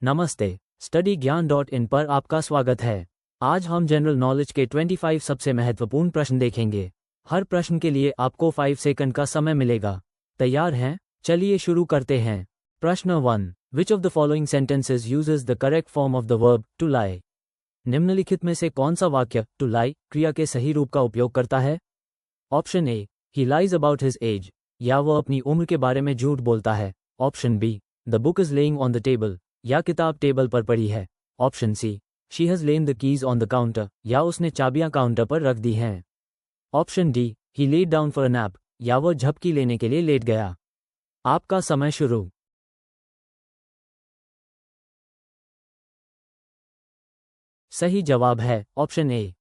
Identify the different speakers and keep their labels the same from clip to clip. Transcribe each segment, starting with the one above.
Speaker 1: नमस्ते, स्टडी ज्ञान .in पर आपका स्वागत है। आज हम जनरल नॉलेज के 25 सबसे महत्वपूर्ण प्रश्न देखेंगे। हर प्रश्न के लिए आपको 5 सेकंड का समय मिलेगा। तैयार हैं? चलिए शुरू करते हैं। प्रश्न 1, which of the following sentences uses the correct form of the verb to lie? निम्नलिखित में से कौन सा वाक्य टू लाई क्रिया के सही रूप का उपयोग करता है? Option A, he lies about his age, या वह अपनी उम्र के बारे में झूठ बोलता है। Option B, the book is laying on the table, या किताब टेबल पर पड़ी है। Option C, she has lain the keys on the counter, या उसने चाबियां काउंटर पर रख दी हैं। Option D, he laid down for a nap, या वह झपकी लेने के लिए लेट गया। आपका समय शुरू। सही जवाब है ऑप्शन ए।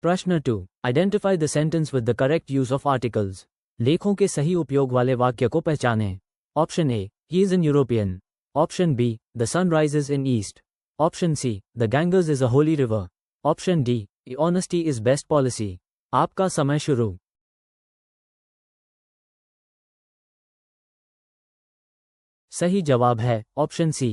Speaker 1: प्रश्न 2, identify the sentence with the correct use of articles. लेखों के सही उपयोग वाले वाक्य को पहचानें। Option A, he is an European. Option B, the sun rises in east. Option C, the Ganges is a holy river. Option D, honesty is best policy. आपका समय शुरू। सही जवाब है ऑप्शन सी।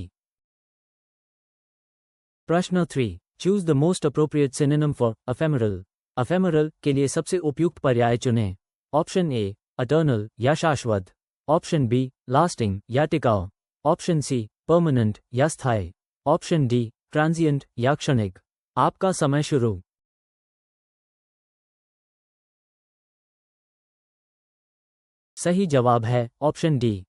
Speaker 1: प्रश्न 3, choose the most appropriate synonym for ephemeral. ephemeral के लिए सबसे उपयुक्त पर्याय चुनें। ऑप्शन ए, eternal या शाश्वत। ऑप्शन बी, lasting या टिकाऊ। ऑप्शन सी, परमानेंट या स्थायी। ऑप्शन डी, ट्रांजिएंट या क्षणिक। आपका समय शुरू। सही जवाब है ऑप्शन डी।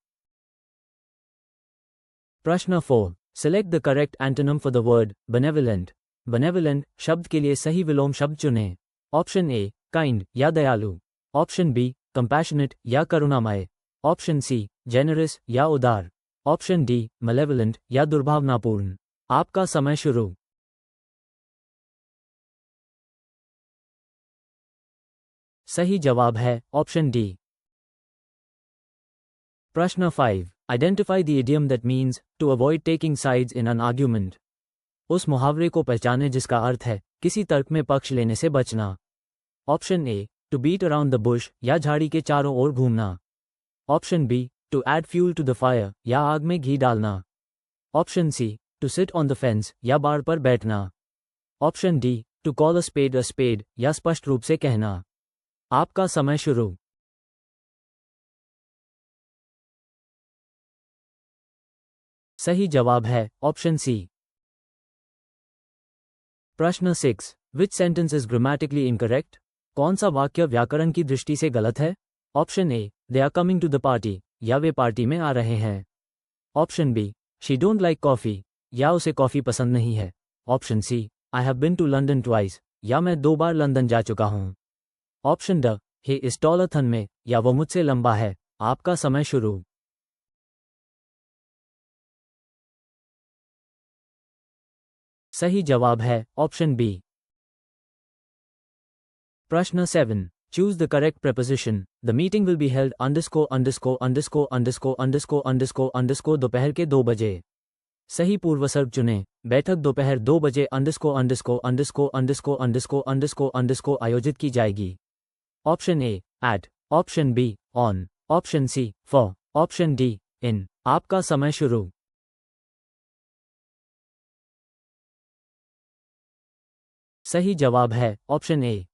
Speaker 1: प्रश्न 4, select the correct antonym for the word benevolent. benevolent शब्द के लिए सही विलोम शब्द चुनें। ऑप्शन ए, काइंड या दयालु। ऑप्शन बी, कंपैशनेट या करुणामय। ऑप्शन सी, जेनरस या उदार। ऑप्शन डी, malevolent या दुर्भावनापूर्ण। आपका समय शुरू। सही जवाब है ऑप्शन डी। प्रश्न 5, identify the idiom that means to avoid taking sides in an argument. उस मुहावरे को पहचानें जिसका अर्थ है किसी तर्क में पक्ष लेने से बचना। Option A, to beat around the bush या झाड़ी के चारों ओर घूमना। Option B, to add fuel to the fire या आग में घी डालना। Option C, to sit on the fence या बाड़ पर बैठना। Option D, to call a spade या स्पष्ट रूप से कहना। आपका समय शुरू। सही जवाब है ऑप्शन सी। प्रश्न 6, which sentence is grammatically incorrect? कौन सा वाक्य व्याकरण की दृष्टि से गलत है? Option A, they are coming to the party, या वे पार्टी में आ रहे हैं। Option B, she don't like coffee, या उसे कॉफी पसंद नहीं है। Option C, I have been to London twice, या मैं 2 बार लंदन जा चुका हूं। ऑप्शन ड, ही इज टॉलर थन में, या वो मुझसे लंबा है। आपका समय शुरू। सही जवाब है ऑप्शन बी। प्रश्न 7, choose the correct preposition. The meeting will be held दोपहर के 2 बजे। सही पूर्वसर्ग चुनें। बैठक दोपहर 2 बजे आयोजित की जाएगी। Option A, at. Option B, on. Option C, for. Option D, in. आपका समय शुरू। सही जवाब है ऑप्शन ए।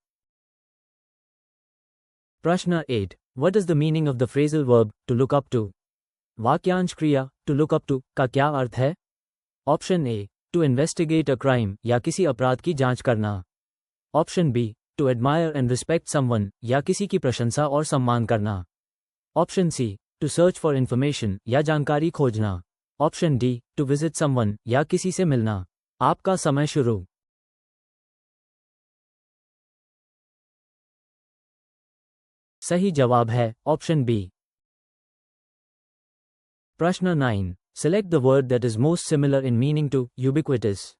Speaker 1: प्रश्न 8, what is the meaning of the phrasal verb to look up to? वाक्यांश क्रिया टू लुक अप टू का क्या अर्थ है? Option A, to investigate a crime, या किसी अपराध की जांच करना। Option B, to admire and respect someone, या किसी की प्रशंसा और सम्मान करना। Option C, to search for information, या जानकारी खोजना। Option D, to visit someone, या किसी से मिलना। आपका समय शुरू। सही जवाब है ऑप्शन बी। प्रश्न 9, select the word that is most similar in meaning to ubiquitous.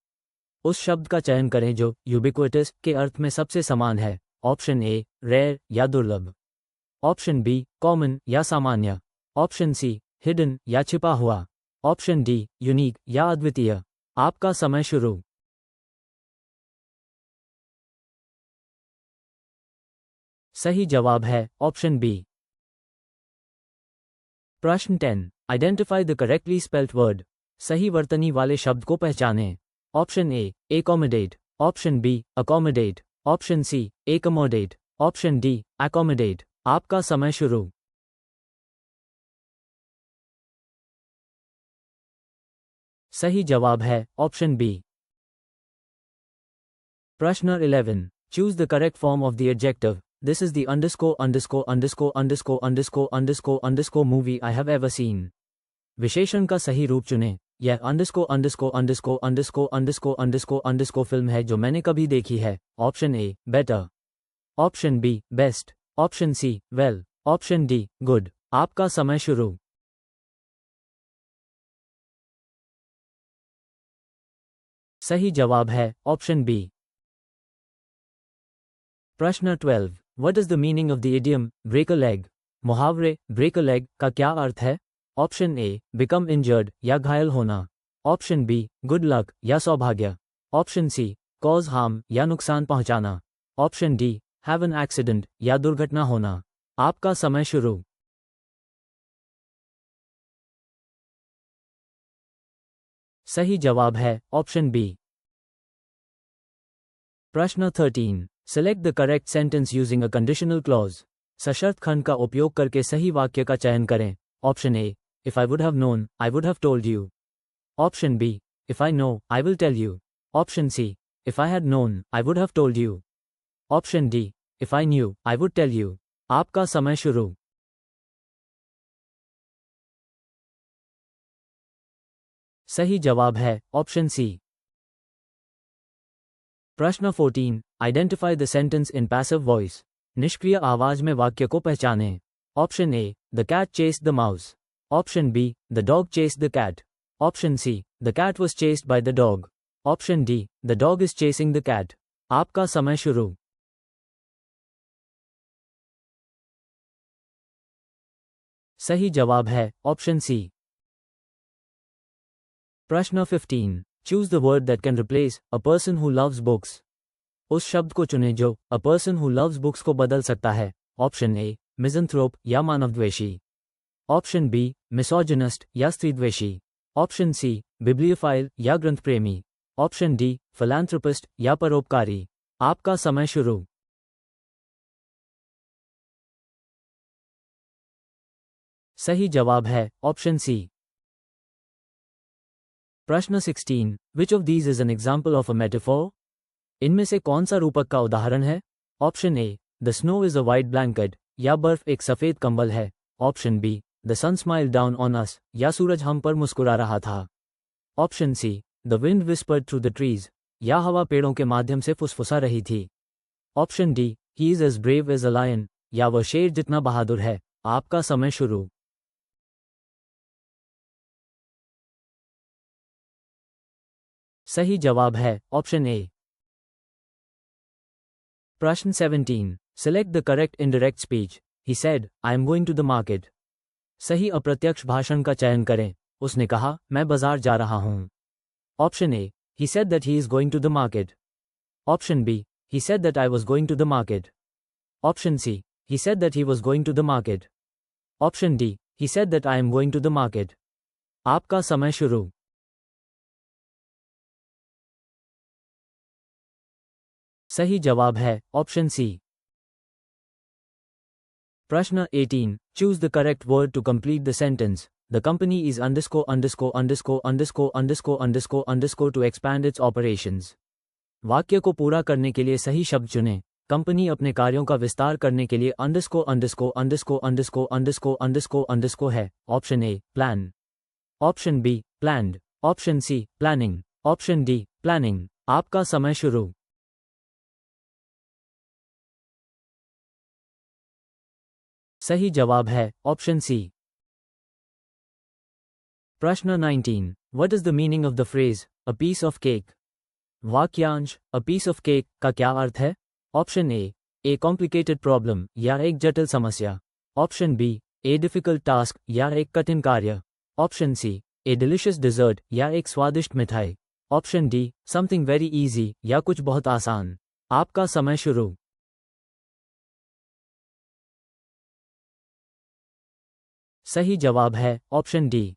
Speaker 1: उस शब्द का चयन करें जो यूबिक्विटस के अर्थ में सबसे समान है। ऑप्शन ए, रेयर या दुर्लभ। ऑप्शन बी, कॉमन या सामान्य। ऑप्शन सी, हिडन या छिपा हुआ। ऑप्शन डी, यूनिक या अद्वितीय। आपका समय शुरू। सही जवाब है ऑप्शन बी। प्रश्न 10, identify the correctly spelled word, सही वर्तनी वाले शब्द को पहचानें। Option A accommodate, option B accommodate, option C accommodate, option D accommodate. आपका समय शुरू। सही जवाब है ऑप्शन बी। प्रश्न 11, choose the correct form of the adjective this is the underscore underscore underscore underscore underscore underscore underscore movie I have ever seen. विशेषण का सही रूप चुनें। यह underscore underscore underscore underscore underscore underscore underscore फिल्म है जो मैंने कभी देखी है। Option A better, option B best, option C well, option D good. आपका समय शुरू। सही जवाब है ऑप्शन बी। प्रश्न 12, what is the meaning of the idiom break a leg. मुहावरे ब्रेक अ लेग का क्या अर्थ है। ऑप्शन ए बिकम इंजर्ड या घायल होना, ऑप्शन बी गुड लक या सौभाग्य, ऑप्शन सी कॉज हार्म या नुकसान पहुंचाना, option D have an accident या दुर्घटना होना। आपका समय शुरू। सही जवाब है ऑप्शन बी। प्रश्न 13, select the correct sentence using a conditional clause. सशर्त खंड का उपयोग करके सही वाक्य का चयन करें। Option A if I would have known I would have told you, option B if I know I will tell you, option C if I had known I would have told you, option D if I knew I would tell you. आपका समय शुरू। सही जवाब है option C. प्रश्न 14, identify the sentence in passive voice. निष्क्रिय आवाज में वाक्य को पहचानें। Option A the cat chased the mouse, option B the dog chased the cat, option C the cat was chased by the dog, option D the dog is chasing the cat. आपका समय शुरू। सही जवाब है option C. प्रश्न 15, choose the word that can replace a person who loves books. उस शब्द को चुनें जो a person who loves books को बदल सकता है। ऑप्शन ए मिज़anthrope या मानवद्वेषी, ऑप्शन बी मिसोजिनिस्ट या स्त्रीद्वेषी, ऑप्शन सी बिब्लियोफाइल या ग्रंथ प्रेमी, ऑप्शन डी फिलैंथ्रोपिस्ट या परोपकारी। आपका समय शुरू। सही जवाब है ऑप्शन सी। प्रश्न 16, which of these is an example of a metaphor. इनमें से कौन सा रूपक का उदाहरण है। Option A the snow is a white blanket या बर्फ एक सफेद कंबल है, option B the sun smiled down on us या सूरज हम पर मुस्कुरा रहा था, option C the wind whispered through the trees या हवा पेड़ों के माध्यम से फुसफुसा रही थी, option D he is as brave as a lion या वह शेर जितना बहादुर है। आपका समय शुरू। सही जवाब है ऑप्शन ए। प्रश्न 17, select the correct indirect speech. He said I am going to the market. सही अप्रत्यक्ष भाषण का चयन करें। उसने कहा मैं बाजार जा रहा हूं। Option A he said that he is going to the market, option B he said that I was going to the market, option C he said that he was going to the market, option D he said that I am going to the market. आपका समय शुरू। सही जवाब है option C. प्रश्न 18, choose the correct word to complete the sentence. The company is underscore underscore underscore underscore underscore underscore underscore to expand its operations. वाक्य को पूरा करने के लिए सही शब्द चुनें। कंपनी अपने कार्यों का विस्तार करने के लिए underscore underscore underscore underscore underscore underscore underscore है। Option A plan, option B planned, option C planning, option D planning. आपका समय शुरू। सही जवाब है ऑप्शन सी। प्रश्न 19, what is the meaning of the phrase a piece of cake. वाक्यांश a piece of cake का क्या अर्थ है। ऑप्शन ए कॉम्प्लिकेटेड प्रॉब्लम या एक जटिल समस्या, option B a difficult task या एक कठिन कार्य, option C a delicious dessert या एक स्वादिष्ट मिठाई, option D something very easy या कुछ बहुत आसान। आपका समय शुरू। सही जवाब है ऑप्शन डी।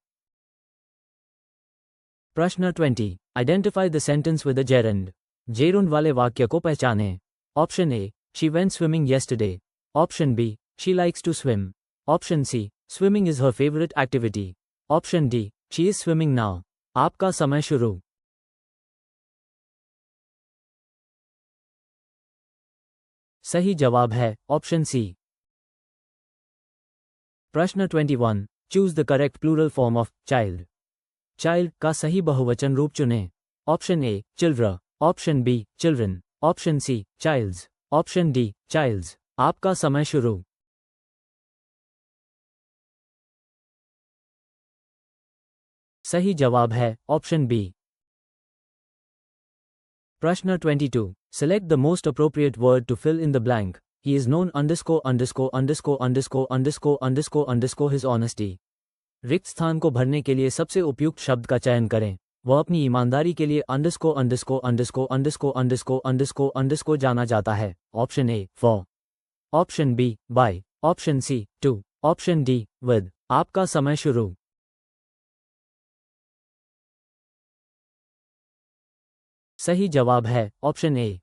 Speaker 1: प्रश्न 20। Identify the sentence with a gerund. Gerund वाले वाक्य को पहचानें। Option A, she went swimming yesterday. Option B, she likes to swim. Option C, swimming is her favourite activity. Option D, she is swimming now. आपका समय शुरू। सही जवाब है ऑप्शन सी। प्रश्न 21। Choose the correct plural form of child. Child का सही बहुवचन रूप चुनें। Option A, childer. Option B, children. Option C, childs. Option D, childs. आपका समय शुरू। सही जवाब है ऑप्शन बी। प्रश्न 22। Select the most appropriate word to fill in the blank. He is known __________ his honesty. रिक्त स्थान को भरने के लिए सबसे उपयुक्त शब्द का चयन करें। वह अपनी ईमानदारी के लिए _______ जाना जाता है। Option A, for. Option B, by. Option C, to. Option D, with. आपका समय शुरू। सही जवाब है ऑप्शन ए।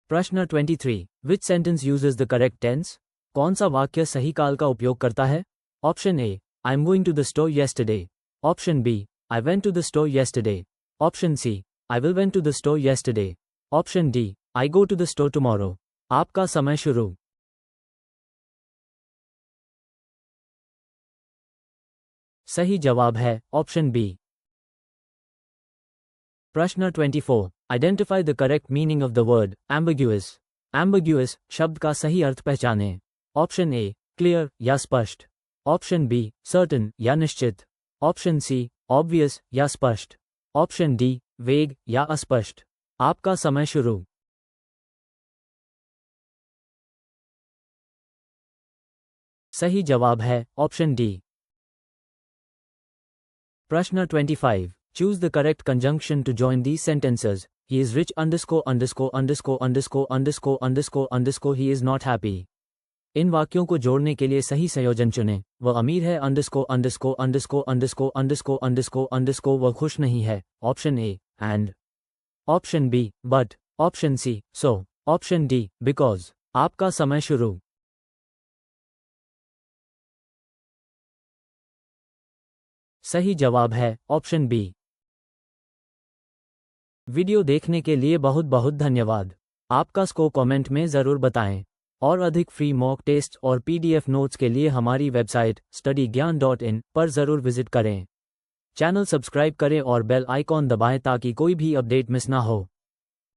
Speaker 1: प्रश्न 23। Which sentence uses the correct tense. कौन सा वाक्य सही काल का उपयोग करता है। Option A, I am going to the store yesterday. Option B, I went to the store yesterday. Option C, I will went to the store yesterday. Option D, I go to the store tomorrow. आपका समय शुरू। सही जवाब है option B. प्रश्न 24। Identify the correct meaning of the word ambiguous. Ambiguous शब्द का सही अर्थ पहचानें। ऑप्शन ए, क्लियर या स्पष्ट। ऑप्शन बी, सर्टेन या निश्चित। ऑप्शन सी, ऑब्वियस या स्पष्ट। ऑप्शन डी, वेग या अस्पष्ट। आपका समय शुरू। सही जवाब है ऑप्शन डी। प्रश्न 25। Choose the correct conjunction to join these sentences. He is rich ____________________ he is not happy. इन वाक्यों को जोड़ने के लिए सही संयोजन चुनें। वह अमीर है _________________ वह खुश नहीं है। Option A, and. Option B, but. Option C, so. Option D, because. आपका समय शुरू। सही जवाब है ऑप्शन बी। वीडियो देखने के लिए बहुत बहुत धन्यवाद। आपका स्कोर कमेंट में ज़रूर बताएं। और अधिक फ्री मॉक टेस्ट और पीडीएफ नोट्स के लिए हमारी वेबसाइट studyGyan.in पर ज़रूर विजिट करें। चैनल सब्सक्राइब करें और बेल आइकॉन दबाएं ताकि कोई भी अपडेट मिस ना हो।